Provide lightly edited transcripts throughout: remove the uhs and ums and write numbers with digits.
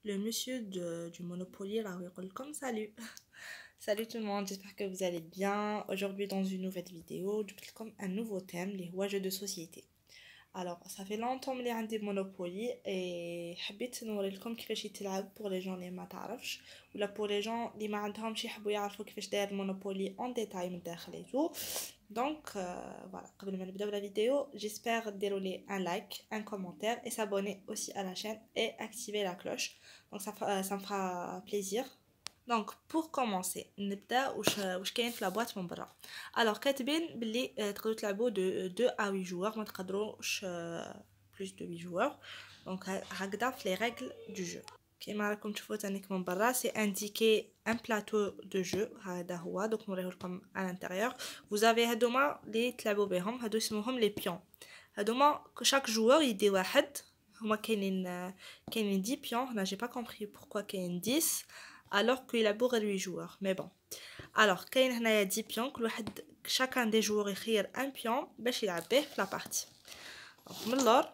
le monsieur du Monopoly là, comme salut. Salut tout le monde, j'espère que vous allez bien. Aujourd'hui dans une nouvelle vidéo, je vais comme un nouveau thème, les jeux de société. Alors, ça fait longtemps que j'ai des Monopoly et حبيت نوريلكم كيفاش يتلعب pour les gens اللي ما تعرفش ولا pour les gens اللي ما عندهمش يحبوا يعرفوا كيفاش داير Monopoly en détail من الداخل et tout. Donc voilà, قبل ما نبداو la vidéo, j'espère dérouler un like, un commentaire et s'abonner aussi à la chaîne et activer la cloche. Donc ça me fera plaisir. Donc pour commencer نبدا واش كاين في لابواط من برا. Alors كاتبين بلي تقدروا تلعبوا de 2 à 8 joueurs, ما تقدروش plus de 8 joueurs. Donc هكذا في les règles du jeu. كيما راكم تشوفوا تانيك من برا c'est indiqué un plateau de jeu. هذا هو دوك نوريهولكم à l'intérieur. Vous avez هادوما اللي تلعبوا بهم, هادو اسمهم les pions. هادوما chaque joueur يدي واحد. هما كاينين 10 pions. Là j'ai pas compris pourquoi كاين 10 alors qu'il a beau 8 joueurs, mais bon. Alors كاين هنايا 10 pions, كل واحد chacun des joueurs يخير un pion باش يلعب به في la partie. Donc من اللور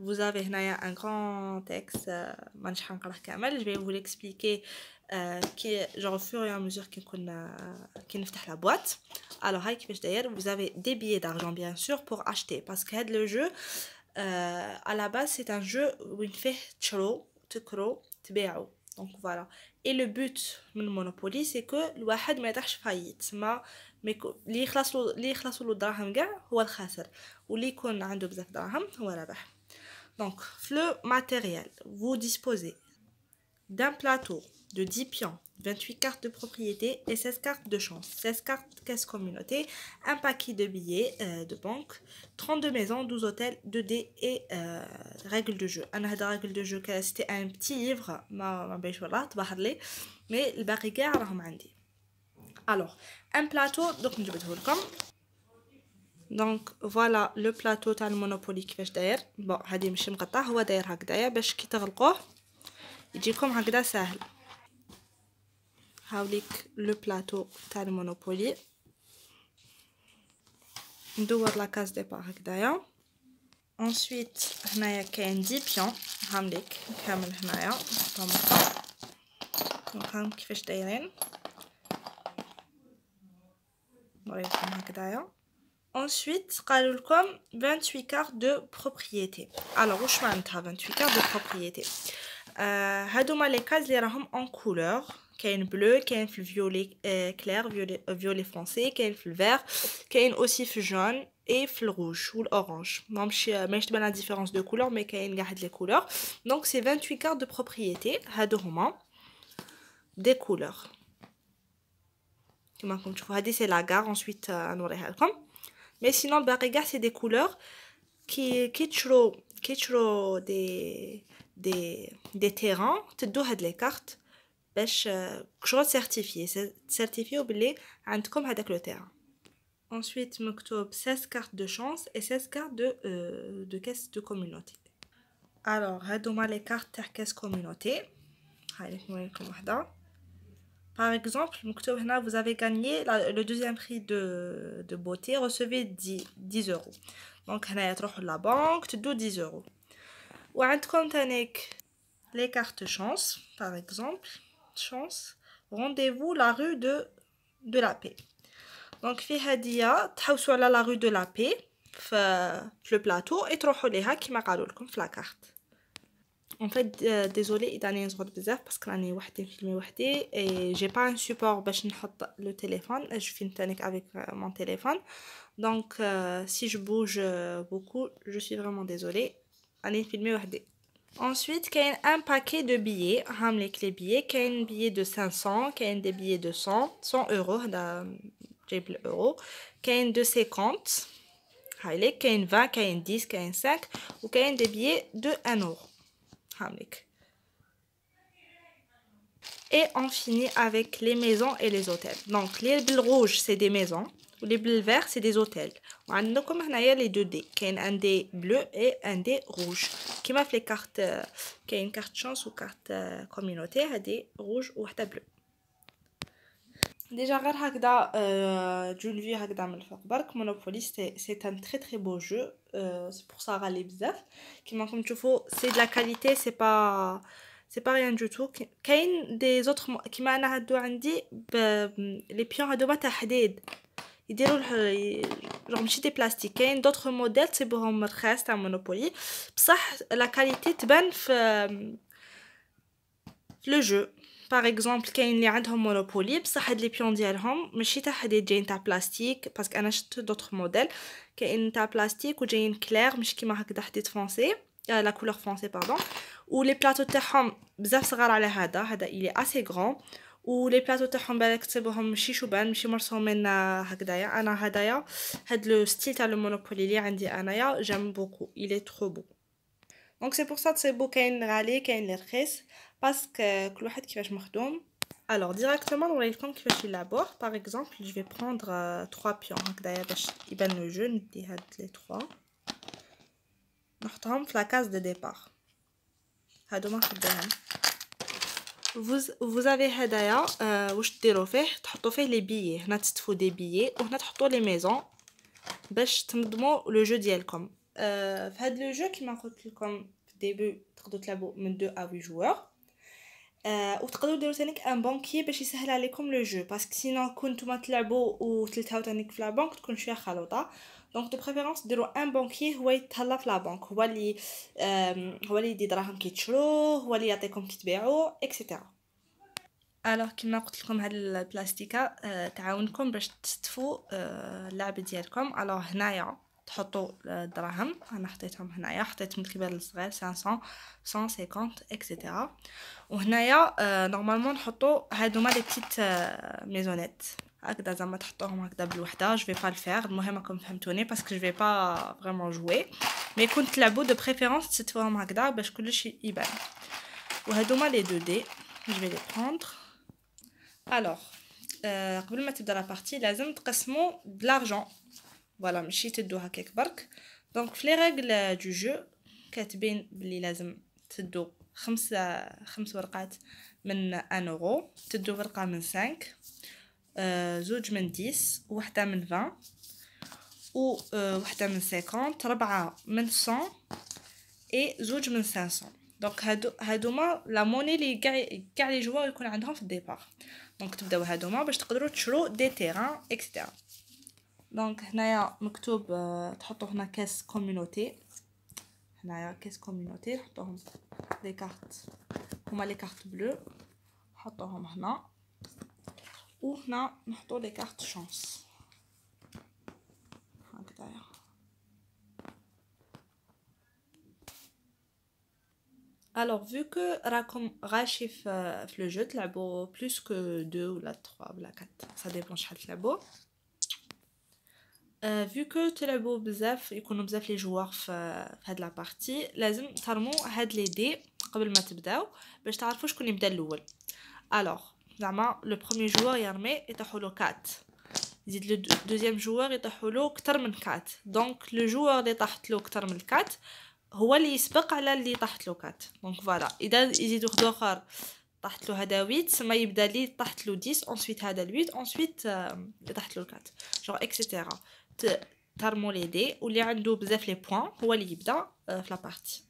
vous avez هنايا un grand texte, مانيش حنقراه كامل. Je vais vous l'expliquer qui genre au fur et à mesure كي نفتح la boîte. Alors هاي كيفاش داير. Vous avez des billets d'argent bien sûr pour acheter, parce que هاد le jeu à la base c'est un jeu وين فيه تشرو تكرو تبيعو. Donc voilà. Et le but من Monopoly c'est que الواحد ما يطيحش فايت, ما اللي يخلصوا له الدراهم كاع هو الخاسر, واللي يكون عنده بزاف دراهم هو رابح. Donc le matériel, vous disposez d'un plateau de 10 pions, 28 cartes de propriété et 16 cartes de chance, 16 cartes caisse communauté, un paquet de billets de banque, 32 maisons, 12 hôtels, 2 dés et règles de jeu. أنا هذا règles de jeu c'était un petit livre ما بايش والله تبهر لي, mais الباقي كاع راهم عندي. Alors un plateau, donc نجبده لكم. Donc voilà le plateau تاع المونوبولي كيفاش داير. بون هادي ماشي مقطع, هو داير هكذايا باش كي تغلقوه يجيكم هكذا ساهل. هاوليك لو بلاطو تاع المونوبولي. ندور لا كاس ديبار هكذايا. انسويت هنايا كاين 10 بيون هامليك كامل هنايا نحطهم هكا. دونك هاهم كيفاش دايرين نوريكم هكذايا. Ensuite قالوا لكم 28 cartes de propriété. Alors واش معناتها 28 cartes de propriété؟ هادوما لي كاز اللي راهم en couleur. كاين بلو, كاين في الفيولي كلير, فيولي فرونسي, كاين في الفير, كاين اوسي في جون et في الروج والاورانج. ماهيش تبان لا ديفيرونس دو كولور, مي كاين كاع هاد لي كولور. دونك سي 28 cartes de propriété. هادو هما دي كولور كيما راكم تشوفوا. هادي سي لا غار. ensuite نوريها لكم. Mais sinon الباقي كاع سي دي كولور كي تشرو دي تيران تدو هاد لي كارت باش شغل سيرتيفيو بلي عندكم هذاك لو تيران. ensuite مكتوب 16 cartes de chance et 16 cartes de caisse de communauté. alors هادوما لي كارت تاع caisse communauté. هاي نوريكم وحده. Par exemple, vous avez gagné le deuxième prix de beauté, recevez 10 euros. Donc, vous allez à la banque, tu dois 10 euros. Ou les cartes chance, par exemple, chance, rendez-vous la rue de la paix. Donc, في هدية تحوسوا على la rue de la paix في le plateau et تروحوا ليها كيما قالوا لكم في la carte. En fait, désolé إذا راني نزغد بزاف باسكو راني وحدي نفيلمي وحدي et j'ai pas un support باش نحط le téléphone. je filme تانيك avec mon téléphone. donc si je bouge beaucoup, je suis vraiment désolée. راني نفيلمي وحدي. ensuite كاين un paquet de billets. هامليك les billets. كاين billet de 500, كاين des billets de 100 euros. هذا جايب الاورو. كاين de 50 هايليك. كاين 20, كاين 10, كاين 5 وكاين des billets de 1 euro. Et on finit avec les maisons et les hôtels. Donc les bulles rouges c'est des maisons, ou les bulles verts c'est des hôtels. وعندكم هنايا les 2 dés. كاين un dé bleu et un dé rouge. كيما في les cartes كاين carte chance ou carte communauté. هادي rouge وحده bleu. ديجا غير هكذا دون في هكذا من الفوق برك مونوبولي سي ان تري تري بو جو سي بور سا غالي بزاف كيما راكم تشوفوا سي دو لا كاليتي سي با ريان دو تو كاين دي زوتر كيما انا هادو عندي لي بيون هادو تاع حديد يديروا جوغ ماشي دي بلاستيك كاين دوطخ موديل تصيبوهم رخاص تاع مونوبولي بصح لا كاليتي تبان في لو جو باغ اكزومبل كاين اللي عندهم مونوبولي بصح هاد لي بيون ديالهم ماشي تاع حديد جايين تاع بلاستيك باسكو انا شفت دوطخ موديل كاين تاع بلاستيك وجايين كلير ماشي كيما هكذا حديد فرونسي لا كولور فرونسي باردون و لي بلاطو تاعهم بزاف صغار على هذا إلي اسي غران و لي بلاطو تاعهم بالك تصيبوهم ماشي شوبان ماشي مرسومين هكذايا انا هدايا هاد لو ستيل تاع لو مونوبولي اللي عندي انايا جام بوكو إلي ترو بو دونك سي بور سا تصيبو كاين غالي كاين لي رخيص باسكو كل واحد كيفاش مخدوم. Alors directement نوريلكم كيفاش يلعبوه باغ اكزومبل جو في بروندر 3 بيون هكذايا باش يبان لو جو ندي هاد لي 3 نحطهم في لا كاز دو ديبار هادو ما نخديهم vous avez هدايا واش ديروا فيه تحطوا فيه لي بيي هنا تستفوا دي بيي وهنا تحطوا لي ميزون باش تنظموا لو جو ديالكم في هاد لو جو كيما قلت لكم في الديبي تقدروا تلعبوا من 2 à 8 joueurs وتقدروا ديروا تانيك ان بانكي باش يسهل عليكم لو جو باسكو سينو كنتو تلعبوا وتلتهاو تانيك في لا بانك تكون شويه خلوطه دونك دو بريفيرونس ديروا ان بانكي هو يتهلا في لا بانك هو اللي يدي دراهم كي تشرو هو اللي يعطيكم كي تبيعوا اكسيتيرا الوغ كيما قلت لكم هاد البلاستيكه تعاونكم باش تستفوا اللعب ديالكم الوغ هنايا تحطوا الدراهم انا حطيتهم هنايا حطيت من الكبير للصغير 500 150 اكسيتيرا وهنايا نورمالمون نحطوا هادوما لي بتيت ميزونيت هكذا زعما تحطوهم هكذا بالوحده جو في با الفير المهم راكم فهمتوني باسكو جو في با فريمون جوي مي كنت تلعبوا دو بريفيرونس تستفوهم هكذا باش كلش يبان وهادوما لي 2 دي جو في لي بروندر الوغ قبل ما تبدا لا بارتي لازم تقسموا بلارجون فوالا ماشي تدو هكاك برك دونك في لي ريغل دو جو كاتبين بلي لازم تدو خمس ورقات من 1 اورو تدو ورقه من 5 زوج من 10 وحده من 20 و وحده من 50 ربعه من 100 اي زوج من 500 دونك هادوما لا موني اللي كاع لي جوار يكون عندهم في الديبار دونك تبداو هادوما باش تقدروا تشرو دي تيران اكسترا دونك هنايا مكتوب تحطوا هنا كاس كوميونيتي هنايا كاس كوميونيتي نحطوهم لي كارت هما لي كارت بلو نحطوهم هنا وهنا نحطو لي كارت شانس هكذايا alors vu que راكم غاشي في لو جو تلعبوا بلوس كو 2 ولا 3 ولا 4 ça dépend شحال تلعبوا vu que تلعبوا بزاف يكونوا بزاف لي جوار في هاد لا بارتي لازم ترموا هاد لي دي قبل ما تبداو باش تعرفوا شكون يبدا الاول alors زعما لو بروميير جوار يرمي يطيحوا له 4 يزيد لو دوزيام جوار يطيحوا له اكثر من 4 دونك لو جوار اللي طاحت له اكثر من 4 هو اللي يسبق على اللي طاحت له 4 دونك فوالا اذا يزيد واحد اخر طاحت له هذا 8 سما يبدا لي طاحت له 10 ensuite هذا 8 ensuite اللي طاحت له 4 جون اكسيتيرا ترموا لي دي واللي عنده بزاف لي بوين هو اللي يبدا في لا بارتي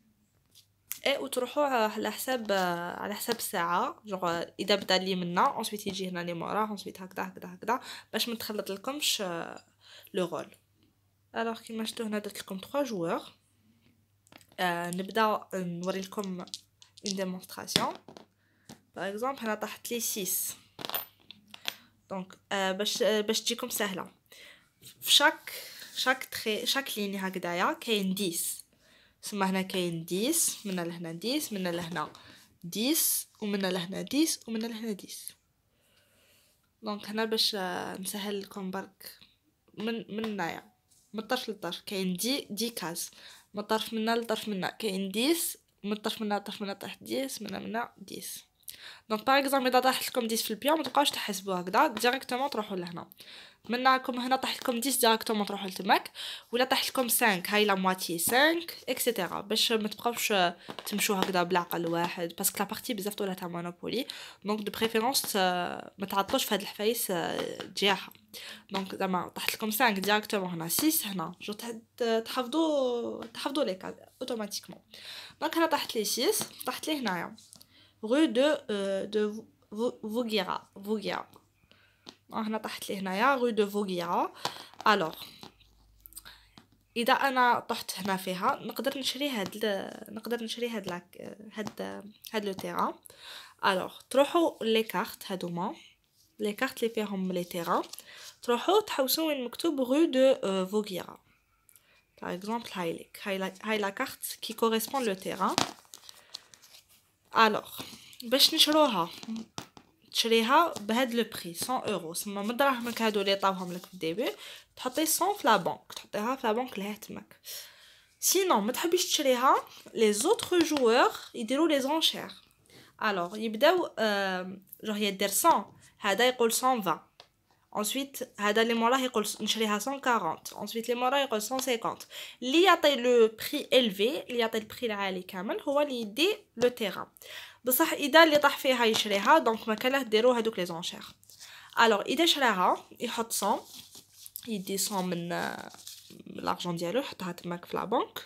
اي وتروحوا على حساب الساعه جون اذا بدا لي منا ensuite يجي هنا لي مورا ensuite هكذا باش ما تخلط لكمش لو رول الوغ كيما شفتوا هنا درت لكم 3 جوار نبدا نوري لكم une démonstration par exemple هنا طاحت لي 6 دونك باش تجيكم سهله في شاك ليني هكذايا كاين 10 ثم هنا كاين 10 من لهنا 10 من لهنا 10 ومن لهنا 10 ومن لهنا 10 دونك هنا باش نسهل لكم برك من هنايا من الطرف للطرف كاين 10 كاز من الطرف منا للطرف منا كاين 10 من الطرف منا للطرف منا تحت 10 منا 10 دونك باغ اكزومبل اذا طاح لكم 10 في البيان ما تبقاوش تحسبوا هكذا ديريكتومون تروحوا لهنا. منكم هنا طاح لكم 10 ديريكتومون تروحوا لتماك، ولا طاح لكم 5 هاي لا مواتي 5 اكسيتيرا، باش ما تبقاوش تمشوا هكذا بالعقل واحد باسكو لا بارتي بزاف طولها تاع مونوبولي. دونك دو بريفيرونس ما تعطلوش في هاد الحفايس تجاهها. دونك زعما طاحت لكم 5 ديريكتومون هنا 6 هنا جو تحفظوا لي كاز اوتوماتيكمون. دونك هنا طاحت لي 6 طاحت لي هنايا rue de Vaugirard. هنا طاحت لي هنايا rue de Vaugirard. الوغ اذا انا طحت هنا فيها نقدر نشري هاد لو تيران. الوغ تروحوا لي كارت هادوما لي كارت اللي فيهم لي تيران، تروحوا تحوسوا وين مكتوب rue de Vaugirard. par exemple هاي لا كارت كي كوريسبون لو تيران. الوغ باش نشروها تشريها بهاد لو بري 100 اورو، سما من دراهمك هادو اللي طاوهم لك في الديبي تحطي 100 في لا بنك، تحطيها في لا بنك اللي تماك. سينو ما تحبيش تشريها لي زوتر جوور يديروا لي زونشير. الوغ يبداو جو هي دير 100 هذا يقول 120 ensuite هذا اللي موراه يقول نشريها 140 ensuite اللي موراه يقول 150. اللي يعطي لو بري élevé اللي يعطي البري العالي كامل هو اللي يدي لو تيران. بصح اذا اللي طاح فيها يشريها دونك ما كان له ديروا هذوك لي زونشير. الوغ اذا شراها يحط 100 يدي 100 من لارجون ديالو يحطها تماك في لا بنك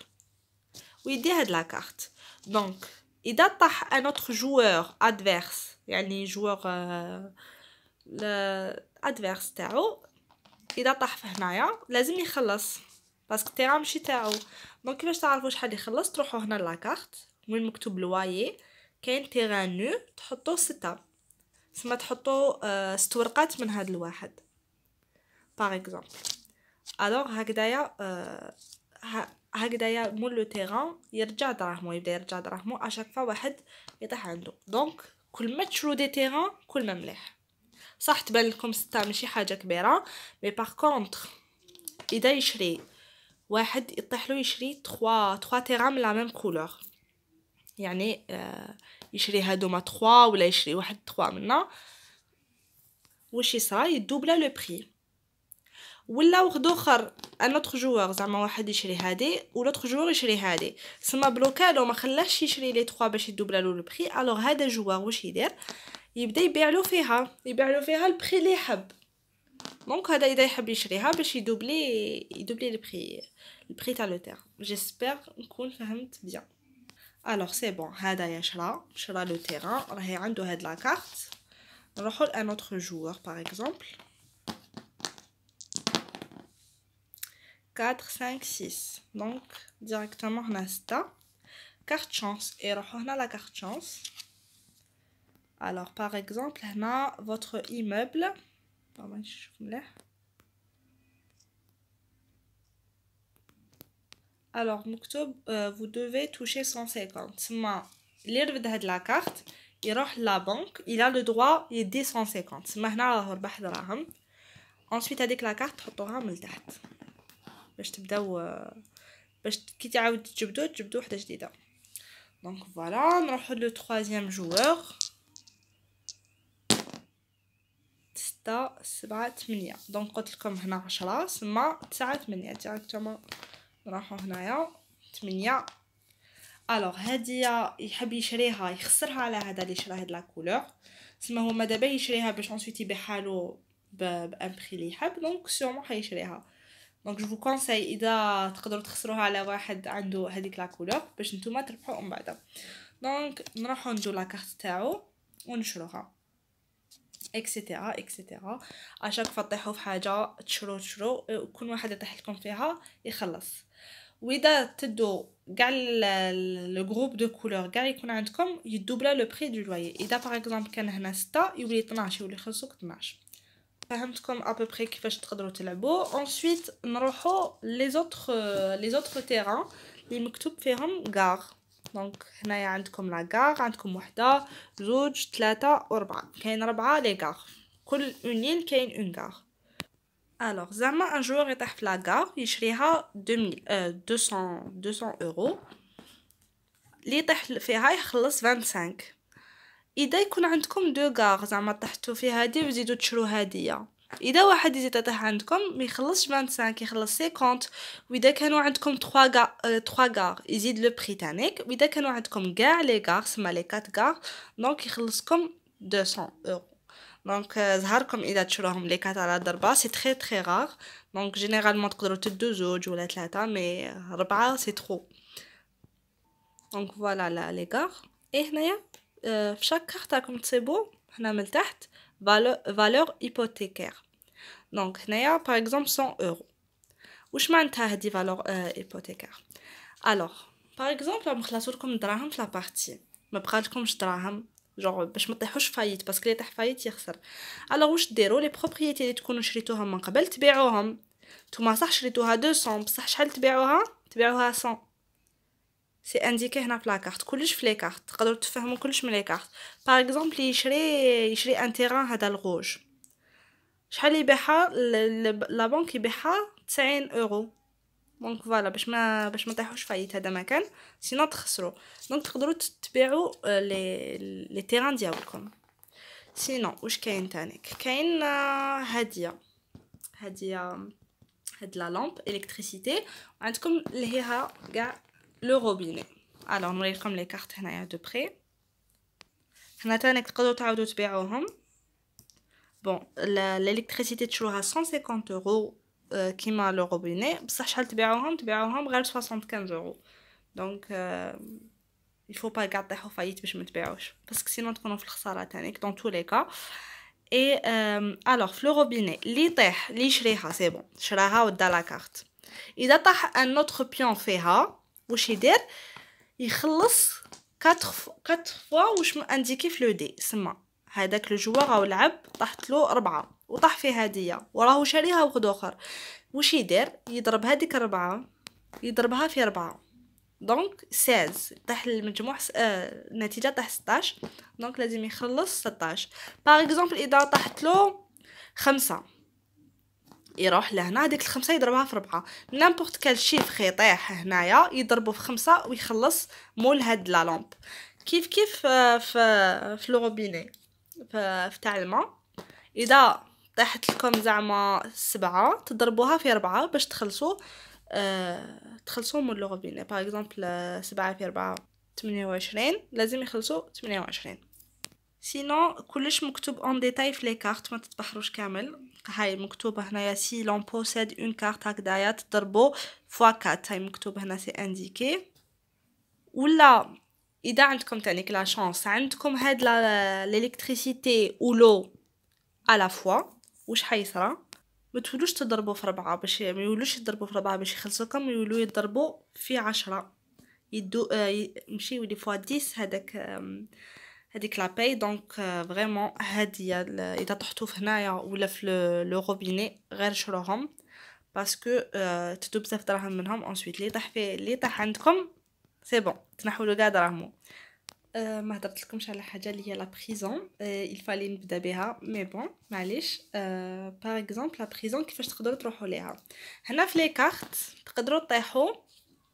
ويدي هاد لا كارت. دونك اذا طاح ان اوتر جوور ادفيرس يعني جوور ادفيرس تاعو اذا طاح في هنايا لازم يخلص باسكو التيران ماشي تاعو. دونك كيفاش تعرفوا شحال يخلص؟ تروحوا هنا لاكارت وين مكتوب لوايي كاين تيران نو تحطوا 6 سما تحطوا 6 ورقات من هاد الواحد باغ اكزومبل. الوغ هكذايا مول لو تيران يرجع دراهمو يبدا يرجع دراهمو اشاك فوا واحد يطيح عنده. دونك كل ما تشرو دي تيران كل ما مليح. صح تبان لكم 6 ماشي حاجه كبيره مي باغ كونطخ اذا يشري واحد يطيح له يشري 3 تيران من لا ميم كولور يعني يشري هادوما 3 ولا يشري واحد 3 منا واش يصرا يدوبلا لو بري. ولا وحد اخر ان اوتر جوور زعما واحد يشري هادي ولوتر جوور يشري هادي سما بلوكالو ما خلاش يشري لي 3 باش يدوبلا له لو بري. الوغ هذا جوور واش يدير يبدا يبيع له فيها البري اللي يحب. دونك هذا اذا يحب يشريها باش يدوبلي البري تاع لو تير. جيسبر نكون فهمت بيان. الوغ سي بون هذا شرا لو تيران راهي عنده هاد لا كارت. نروحوا لان اوتر جوور باغ اكزومبل 4 5 6 دونك ديريكتومون هنا 6 كارت شانس يروحوا هنا لا كارت شانس. alors par exemple هنا votre immeuble نشوف مليح. alors مكتوب vous devez toucher 150 سما اللي رفد هاد لا كارت يروح لا بنك il a le droit يدي 150 سما هنا راه ربح دراهم. ensuite هذيك لا كارت تحطوها من تحت باش تبداو باش كي تعاود تجبدوا وحده جديده. دونك فوالا نروحوا لو 3 جوور 6 7 8 دونك قلت لكم هنا 10 سما 9 8 ديريكتومون نروحوا هنايا 8. الوغ هادية يحب يشريها يخسرها على هذا اللي شرا هاد لا كولور سما هو ما دابا يشريها باش انسويت يبيعها له بان بري اللي يحب دونك سيغمون حيشريها. دونك جو كونساي اذا تقدروا تخسروها على واحد عنده هذيك لا كولور باش نتوما تربحوا من بعد. دونك نروحوا ندو لا كارت تاعو ونشروها اكسيتيرا اشاك فطيحوا في حاجه تشرو كل واحد يطيح لكم فيها يخلص. واذا تدو كاع لو جروب دو كولور كاع يكون عندكم يدوبلا لو بري دو لويي. اذا باغ اكزومبل كان هنا 6 يولي 12 يولي يخلصوك 12. فهمتكم ابوبري كيفاش تقدروا تلعبوا. انسويت نروحوا لي زوتر تيران اللي مكتوب فيهم غار. دونك هنايا عندكم لا غار عندكم وحده زوج 3 و4 كاين 4 لي غار كل اون لين كاين اون غار. الوغ زعما ان جوور يطيح في لا غار يشريها 200 اورو اللي يطيح فيها يخلص 25. اذا يكون عندكم دو غار زعما طحتوا في هادي وزيدوا تشرو هاديه، اذا واحد يزيد يطيح عندكم ما يخلصش 25 يخلص 50. واذا كانوا عندكم 3 غار يزيد لو بري تاعك. واذا كانوا عندكم كاع لي غار سما لي 4 غار دونك يخلصكم 200 اورو. دونك زهركم اذا تشروهم لي 4 على ضربه سي تري تري غار. دونك جينيرالمون تقدروا تدو زوج ولا 3 مي 4 سي ترو. دونك فوالا لي غار. اي هنايا في شاك كارت راكم تصيبوا هنا من تحت valeur hypothécaire. دونك هنايا باغ اكزومبل 100 اورو. واش معناتها هذه valeur hypothécaire؟ الوغ باغ اكزومبل نخلصوا لكم الدراهم في لابارتي، ما بقالكمش دراهم جونغ باش ما تطيحوش فايت باسكو اللي يطيح فايت يخسر. الوغ واش ديروا؟ لي بروبريتي اللي تكونوا شريتوهم من قبل تبيعوهم. نتوما صح شريتوها 200 بصح شحال تبيعوها 100. سي انديكي هنا في لاكارت، كلش في لي كارت تقدروا تفهموا كلش من لي كارت. باغ اكزومبل يشري ان تيران هذا الغوج، شحال يبيعها لا بنك يبيعها 90 اورو. دونك فوالا باش ما طيحوش فايت هذا مكان سينو تخسروا. دونك تقدروا تبيعوا لي تيران ديالكم. سينو واش كاين تانيك؟ كاين هديه هاد لا لامب الكتريسيتي وعندكم اللي هي كاع لو روبيني. الوغ نوريكم لي كارت هنايا دو بري. هنا تانيك تقدروا تعاودوا تبيعوهم. بون الالكتريسيتي تشروها 150 اورو كيما لو روبيني بصح شحال تبيعوهم غير 75 اورو. دونك il faut pas قاع طيحوا فايت باش ما تبيعوش باسكو سينو تكونوا في الخساره تانيك دون تو لي كا. اي الوغ في لو روبيني اللي يطيح اللي يشريها سي بون شراها ودا لا كارت. اذا طاح ان اوتر بيون فيها واش يدير؟ يخلص 4 فوا واش انديكي في لو دي. سما هذاك الجوار او لعب طاحت له 4 وطاح فيه هديه وراه شاريها وغد اخر. واش يدير؟ يضرب هذيك 4 يضربها في 4 دونك 16 طاح المجموع النتيجه طاح 16 دونك لازم يخلص 16. باغ اكزومبل اذا طاحت له 5 يروح لهنا هذيك الخمسة يضربها في 4. نامبورت كال شيفر يطيح هنايا يضربه في 5 ويخلص مول هاد لا لامب. كيف في لو روبيني في تاع الماء اذا طاحت لكم زعما 7 تضربوها في 4 باش تخلصوا مول لو روبيني. باغ اكزومبل 7 في 4 28 لازم يخلصوا 28. سينو كلش مكتوب اون ديتاي في لي كارت ما تتبحروش كامل. هاي مكتوبه هنايا سي لون بوسيد اون كارت هكذايا تضربو فوا 4 هاي مكتوب هنا سي انديكي. ولا اذا عندكم تانيك لا شانس عندكم هاد الالكتريسيتي و لو على فوا واش حيصرى؟ ما تولوش تضربوا في 4 باش ما يولوش يضربوا في 4 باش يخلصوكم يولوا يضربوا في 10 يدو ماشي يولي فوا 10 هذيك لا باي. دونك فريمون هاديه اذا طحتوا في هنايا ولا في لو روبيني غير شروهم باسكو تدو بزاف دراهم منهم. انسويت اللي طاح عندكم سي بون تنحوا له كاع دراهمو. ما هضرت لكمش على حاجه اللي هي لا بريزون الفالي نبدا بها مي بون معليش. باغ اكزومبل لا بريزون كيفاش تقدروا تروحوا ليها؟ هنا في لي كارت تقدروا تطيحوا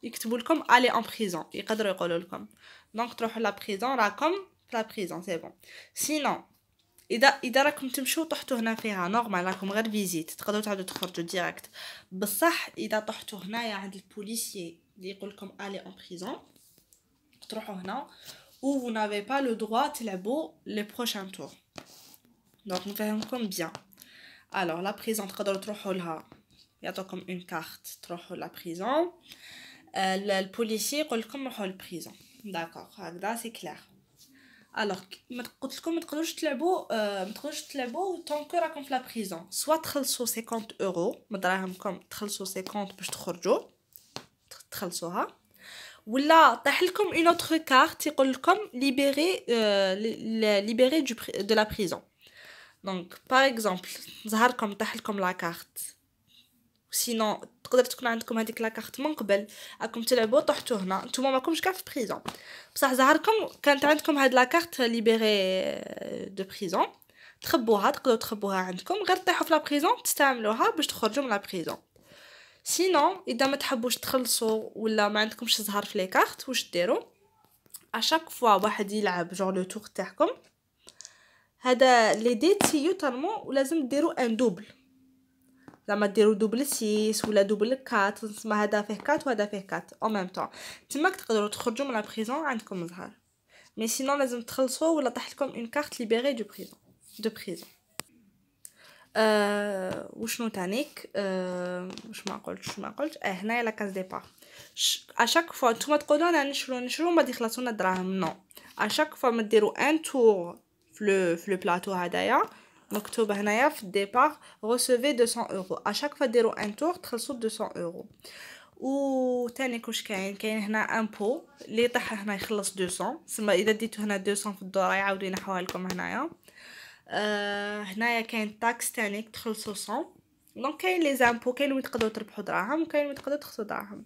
يكتبوا لكم الي ان بريزون يقدروا يقولوا لكم دونك تروحوا لا بريزون راكم في لا بريزون سي بون. سينو اذا راكم تمشوا طحتوا هنا فيها نورمال راكم غير فيزيت تقدروا تعاودوا تخرجوا ديريكت. بصح اذا طحتوا هنايا عند البوليسيي اللي يقول لكم الي ان بريزون تروحوا هنا ou vous n'avez pas le droit تلعبوا les prochains tours. donc نفهمكم bien. alors la prison تقدروا تروحوا لها يعطوكم une carte تروحوا la prison. البوليسي يقول لكم روحوا للبريزون داكور هكذا سي كلير. alors ما قلت لكم ما تقدروش تلعبوا طونكو راكم في لا بريزون سوا تخلصوا 50 اورو من دراهمكم تخلصوا 50 باش تخرجوا تخلصوها ولا طاح لكم اون اوتر كارت يقول لكم ليبيري دو لا بريزون. دونك باغ اكزومبل ظهركم طاح لكم لا كارت سينو تقدر تكون عندكم هذيك لا كارت من قبل راكم تلعبوا طحتوا هنا نتوما ماكمش كاع في بريزون بصح ظهركم كانت عندكم هاد لا كارت ليبيري دو بريزون تقدروا تخبوها عندكم غير تطيحوا في لا بريزون تستعملوها باش تخرجوا من لا بريزون. سينو اذا ما تحبوش تخلصوا ولا ما عندكمش زهر في لي كارت واش ديروا؟ اشاك فوا واحد يلعب جور لو تور تاعكم هذا لي ديتيو طالمون ولازم ديروا ان دوبل زعما ديروا دوبل 6 ولا دوبل 4 تسمى هذا فيه 4 وهذا فيه 4 او ميم طون تماك تقدروا تخرجوا من لا بريزون عندكم زهر مي سينون لازم تخلصوا ولا طاح لكم اون كارت ليبيري دو بريزون وشنو تانيك واش ما قلتش هنايا لا كاس ديبار اشاك فوا نتوما تقولوا انا نشرو ما يخلصونا دراهم نو اشاك فوا ما ديروا ان تور في لو بلاطو هدايا مكتوب هنايا في الديبار recevez 200 اورو اشاك فوا ديروا ان تور تخلصوا 200 اورو و تاني كوش كاين هنا امبو اللي طاح هنا يخلص 200 سما اذا ديتو هنا 200 في الدوره يعاودوا ينحوها لكم هنايا هنايا كاين تاكس تاني تخلصوا 100 دونك كاين لي زامبو كاين وين تقدروا تربحوا دراهم وكاين وين تقدروا تخسروا دراهم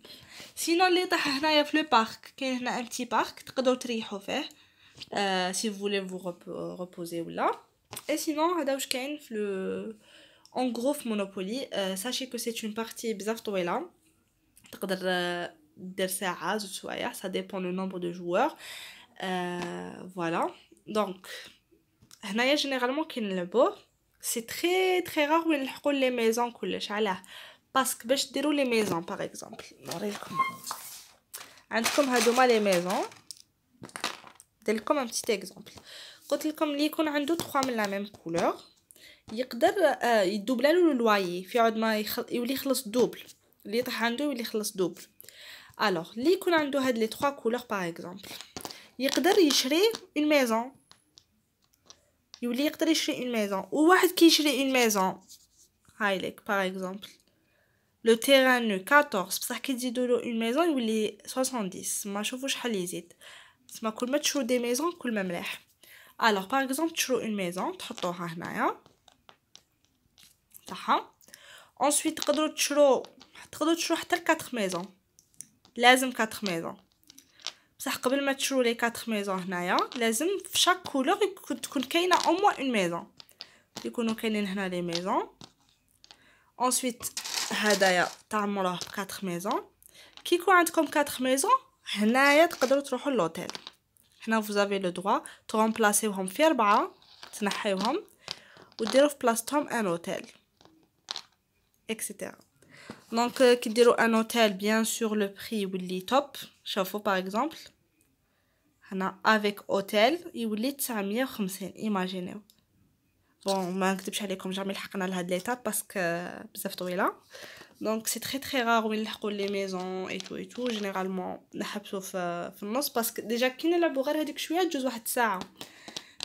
سينون اللي طاح هنايا في لو بارك كاين هنا ان بتي بارك تقدروا تريحوا فيه si vous voulez vous reposer ولا et sinon هذا واش كاين في لو en gros في مونوبولي sachez que c'est une partie بزاف طويله تقدر دير ساعه زوج سوايع ça dépend le nombre de joueurs voilà donc هنايا جينيرالمون كي نلعبوه سي تري رار وين نلحقوا لي ميزون كلش علاه باسكو باش ديروا لي ميزون باغ اكزومبل نوريكم عندكم هادوما لي ميزون ندير لكم ان بتيت اكزومبل قلت لكم اللي يكون عنده 3 من لا ميم كولور يقدر يدوبلا له لوايي في عود ما يولي يخلص دوبل اللي طاح عنده يولي يخلص دوبل الوغ اللي يكون عنده هاد لي 3 كولور باغ اكزومبل يقدر يشري اون ميزون يولي يقدر يشري اون ميزون وواحد كي يشري اون ميزون هاي ليك باغ اكزومبل لو تيران 14 بصح كي تزيدوا له اون ميزون يولي 70 ما شوفوا شحال يزيد تسمى كل ما تشرو دي ميزون كل ما مليح الوغ باغ اكزومبل تشرو اون ميزون تحطوها هنايا صح انسويت تقدروا تشرو حتى 4 ميزون لازم 4 ميزون بصح قبل ما تشرو لي 4 ميزون هنايا لازم في شاك كولور تكون كاينه او موان اون ميزون يكونوا كاينين هنا لي ميزون انسويت هدايا تعمروه ب 4 ميزون كي يكون عندكم 4 ميزون هنايا تقدروا تروحوا لوطيل هنا vous avez le droit ترومبلاسيوهم في 4 تنحيوهم وديروا في بلاصتهم ان اوتيل اكسيتيرا دونك كي ديروا ان اوتيل بيان سور لو بري يولي توب شوفوا باغ اكزومبل هنا افيك اوتيل يولي 950 ايماجينيو بون ما نكذبش عليكم جامي لحقنا لهاد ليتاب باسكو بزاف طويله دونك سي تري رار وين نلحقوا لي ميزون اي تو جينيرالمون نحبسوا في النص باسكو ديجا كي نلعبوا غير هذيك شويه تجوز واحد ساعه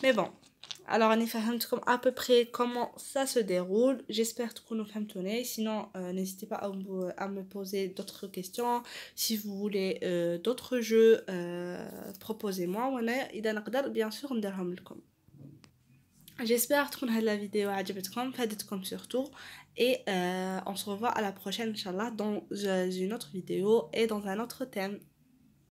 مي بون alors راني فهمتكم à peu près comment ça se déroule j'espère تكونوا فهمتوني sinon n'hésitez pas à me poser d'autres questions si vous voulez d'autres jeux proposez-moi وانا اذا نقدر bien sûr نديرهم لكم j'espère تكون هاد la vidéo عجبتكم فادتكم surtout et on se revoit à la prochaine inchallah dans une autre vidéo et dans un autre thème